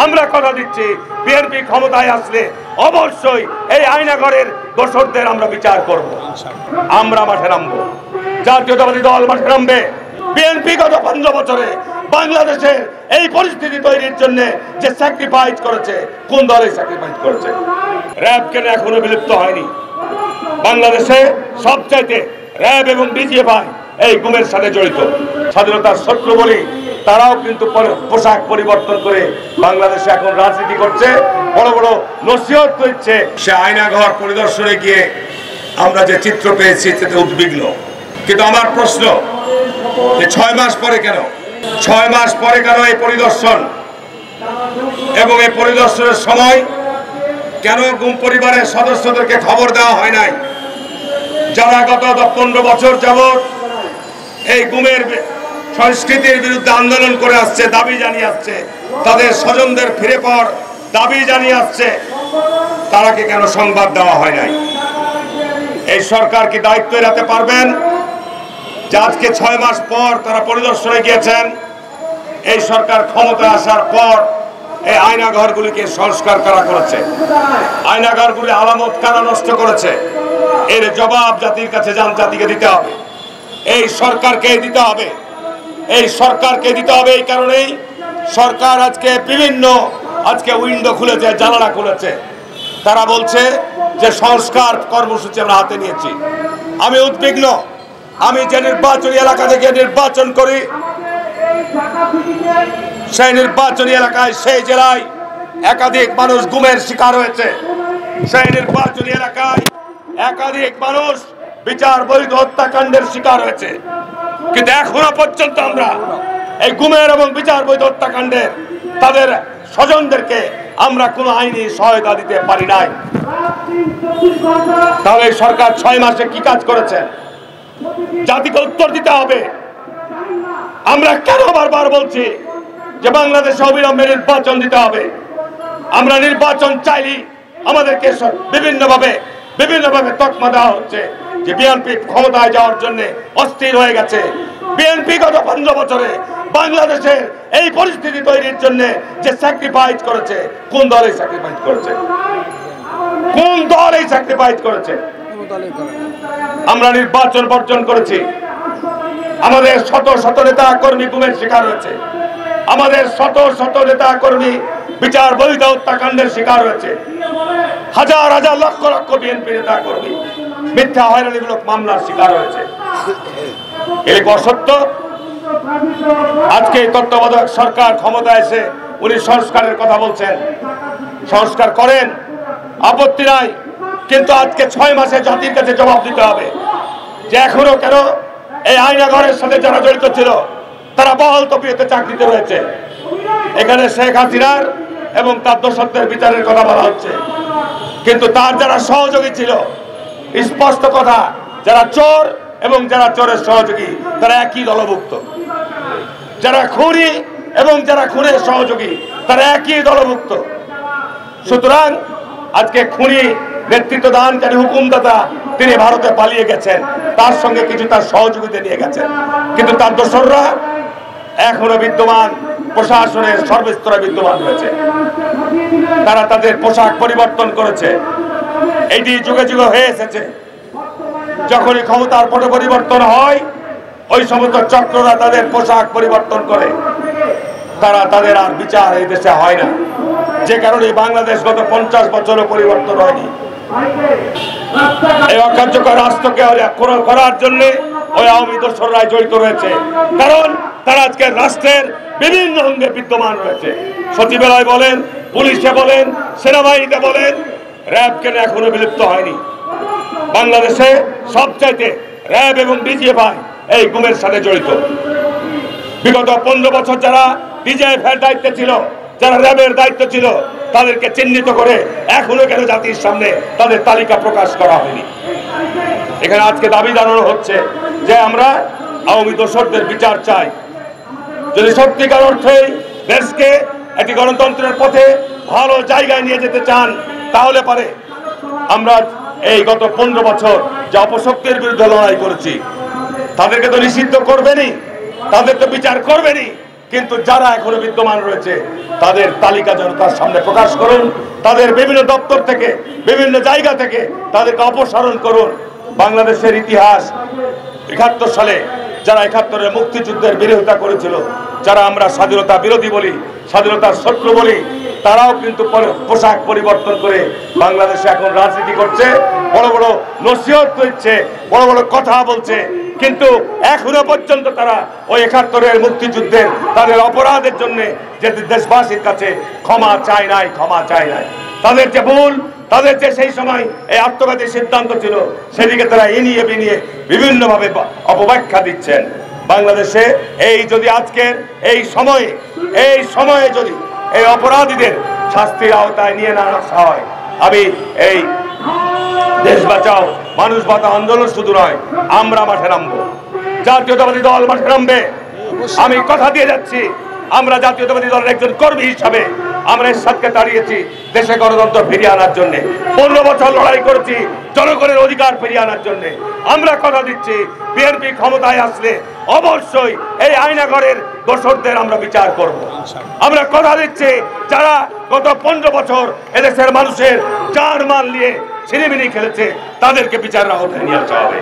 আমরা কথা দিচ্ছি বিএনপি ক্ষমতায় আসলে অবশ্যই এই আয়নাঘরের দোষরদের আমরা বিচার করব। আমরা মাঠে নামবো, জাতীয়তাবাদী দল মাঠে নামবে। বিএনপি গত 15 বছরে বাংলাদেশের এই পরিস্থিতি তৈরির জন্য যে স্যাক্রিফাইস করেছে, কোন দলে স্যাক্রিফাইস করেছে? র্যাব কেন এখনো বিলুপ্ত হয়নি? বাংলাদেশে সবচাইতে র্যাব এবং ডিজিএফআই এই গুমের সাথে জড়িত। স্বাধীনতার শত্রু বলি তারাও কিন্তু পোশাক পরিবর্তন করে বাংলাদেশে এখন রাজনীতি করছে, বড় বড় নসিহত করছে। সে আয়নাঘর পরিদর্শনে গিয়ে আমরা যে চিত্র পেয়েছি তাতে উদ্বিগ্ন। কিন্তু আমার প্রশ্ন, যে 6 মাস পরে কেন, 6 মাস পরে কেন এই পরিদর্শন? এবং এই পরিদর্শনের সময় কেন গুম পরিবারের সদস্যদেরকে খবর দেওয়া হয় নাই? যারা গত 15 বছর যাবৎ এই গুমের সংস্কৃতির বিরুদ্ধে আন্দোলন করে আসছে, দাবি জানিয়ে আসছে, তাদের স্বজনদের ফিরে পাওয়ার দাবি জানিয়ে আসছে, তারাকে কেন সংবাদ দেওয়া হয় নাই? এই সরকার কি দায়িত্ব এড়াতে পারবেন যে আজকে 6 মাস পর তারা পরিদর্শনে গিয়েছেন? এই সরকার ক্ষমতা আসার পর এই আয়নাঘরগুলিকে সংস্কার করা করেছে, আয়নাঘরগুলি আলামত কারা নষ্ট করেছে, এর জবাব জাতির কাছে জাতিকে দিতে হবে। এই সরকারকে দিতে হবে, এই সরকারকে দিতে হবে। এই কারণেই সরকার আজকে বিভিন্ন উইন্ডো খুলেছে, জানালা খুলেছে। তারা বলছে যে সংস্কার কর্মসূচি আমরা হাতে নিয়েছি। আমি উদ্বিগ্ন। আমি যে নির্বাচনী এলাকা থেকে নির্বাচন করি, সেই নির্বাচনী এলাকায়, সেই জেলায় একাধিক মানুষ গুমের শিকার হয়েছে। সেই নির্বাচনী এলাকায় একাধিক মানুষ বিচার বহির্ভূত হত্যাকাণ্ডের শিকার হয়েছে। কিন্তু এখনো পর্যন্ত আমরা এই গুমের এবং বিচার বহির্ভূত হত্যাকাণ্ডের তাদের স্বজনদেরকে আমরা কোনো আইনি সহায়তা দিতে পারি নাই। তাহলে সরকার 6 মাসে কি কাজ করেছে? জাতিকে উত্তর দিতে হবে। আমরা কেন বারবার বলছি যে বাংলাদেশে অবিলম্বে নির্বাচন দিতে হবে? আমরা নির্বাচন চাইলি আমাদেরকে বিভিন্নভাবে তকমা দেওয়া হচ্ছে যে বিএনপি ক্ষমতায় যাওয়ার জন্য অস্থির হয়ে গেছে। বিএনপি গত 15 বছরে বাংলাদেশের এই পরিস্থিতি তৈরির জন্য যে স্যাক্রিফাইস করেছে, কোন দলে স্যাক্রিফাইস করেছে? কোন দল এই স্যাক্রিফাইস করেছে? আমরা নির্বাচন বর্জন করেছি। আমাদের শত শত নেতা কর্মী গুমের শিকার হয়েছে। আমাদের শত শত নেতা কর্মী বিচার বহির্ভূত হত্যাকাণ্ডের শিকার হয়েছে। হাজার হাজার লক্ষ লক্ষ বিএনপি নেতা কর্মী মিথ্যা হয়রানিমূলক মামলার শিকার হয়েছে। এই অসত্য। আজকে তত্ত্বাবধায়ক সরকার ক্ষমতায় এসে উনি সংস্কারের কথা বলছেন। সংস্কার করেন, আপত্তি নাই। কিন্তু আজকে 6 মাসে জাতির কাছে জবাব দিতে হবে যে এখনো কেন এই আয়নাঘরের সাথে যারা জড়িত ছিল তারা বহাল তবিয়তে চাকরিতে রয়েছে। এখানে শেখ হাসিনার এবং তার দোষরদের বিচারের কথা বলা হচ্ছে, কিন্তু তার যারা সহযোগী ছিল, স্পষ্ট কথা, যারা চোর এবং যারা চোরের সহযোগী তারা একই দলভুক্ত। যারা খুনি এবং যারা খুনের সহযোগী তারা একই দলভুক্ত। সুতরাং আজকে খুনি নেতৃত্ব দানকারী হুকুমদাতা তিনি ভারতে পালিয়ে গেছেন, তার সঙ্গে কিছু তার সহযোগিতা নিয়ে গেছেন, কিন্তু তার দোসররা এখনো বিদ্যমান, প্রশাসনের সর্বস্তরে বিদ্যমান রয়েছে। তারা তাদের পোশাক পরিবর্তন করেছে। এটি যুগে যুগে হয়ে এসেছে। যখনই ক্ষমতার পট পরিবর্তন হয়, ওই সমস্ত চক্ররা তাদের পোশাক পরিবর্তন করে। তাদের আর বিচার এই দেশে হয় না, যে কারণে বাংলাদেশ গত 50 বছরও পরিবর্তন হয়নি। এই অকার্যকর রাষ্ট্রকে করার জন্য ওই আওয়ামী দোসররাই জড়িত রয়েছে, কারণ তারা আজকে রাষ্ট্রের বিভিন্ন অঙ্গে বিদ্যমান রয়েছে। সচিবালয় বলেন, পুলিশে বলেন, সেনাবাহিনীতে বলেন, র্যাব কেন এখনো বিলুপ্ত হয়নি? বাংলাদেশে সবচাইতে র্যাব এবং ডিজিএফআই এই গুমের সাথে জড়িত। বিগত 15 বছর যারা ডিজিএফআইয়ের দায়িত্বে ছিল, যারা র্যাবের দায়িত্ব ছিল, তাদেরকে চিহ্নিত করে এখনো কেন জাতির সামনে তাদের তালিকা প্রকাশ করা হয়নি? এখানে আজকে দাবি জানানো হচ্ছে যে আমরা আওয়ামী দোসরদের বিচার চাই। যদি সত্যিকার অর্থে দেশকে একটি গণতন্ত্রের পথে ভালো জায়গায় নিয়ে যেতে চান, তাহলে পারে আমরা এই গত 15 বছর যে অপশক্তির বিরুদ্ধে লড়াই করেছি, তাদেরকে তো নিষিদ্ধ করবেনই, তাদের তো বিচার করবেনই, কিন্তু যারা এখনো বিদ্যমান রয়েছে তাদের তালিকা জনতার সামনে প্রকাশ করুন, তাদের বিভিন্ন দপ্তর থেকে বিভিন্ন জায়গা থেকে তাদেরকে অপসারণ করুন। বাংলাদেশের ইতিহাস ৭১ সালে যারা ৭১-এর মুক্তিযুদ্ধের বিরোধিতা করেছিল, যারা আমরা স্বাধীনতা বিরোধী বলি, স্বাধীনতার শত্রু বলি, তারাও কিন্তু পোশাক পরিবর্তন করে বাংলাদেশে এখন রাজনীতি করছে, বড় বড় নসিহত করছে, বড় বড় কথা বলছে, কিন্তু এখনো পর্যন্ত তারা ওই ৭১-এর মুক্তিযুদ্ধের তাদের অপরাধের জন্য যে দেশবাসীর কাছে ক্ষমা চায় নাই। তাদের যে ভুল, তাদের যে সেই সময় এই আত্মঘাতী সিদ্ধান্ত ছিল, সেদিকে তারা এনিয়ে বিনিয়ে বিভিন্নভাবে অপব্যাখ্যা দিচ্ছেন। বাংলাদেশে এই যদি আজকের এই সময়ে যদি এই অপরাধীদের শাস্তির আওতায় নিয়ে না আসা হয়, আমি এই দেশ বাঁচাও মানুষ বাঁচাও আন্দোলন শুধু নয়, আমরা মাঠে নামবো, জাতীয়তাবাদী দল মাঠে নামবে। আমি কথা দিয়ে যাচ্ছি, আমরা জাতীয়তাবাদী দলের একজন কর্মী হিসাবে আমরা এরশাদকে দাঁড়িয়েছি দেশে গণতন্ত্র ফিরিয়ে আনার জন্য। 15 বছর লড়াই করেছি জনগণের অধিকার ফিরিয়ে আনার জন্য। আমরা কথা দিচ্ছি বিএনপি ক্ষমতায় আসলে অবশ্যই এই আয়নাঘরের দোষরদের আমরা বিচার করব। আমরা কথা দিচ্ছি যারা গত 15 বছর এদেশের মানুষের জান মাল নিয়ে ছিনিমিনি খেলেছে, তাদেরকে বিচারের আওতায় নিয়ে আসা হবে।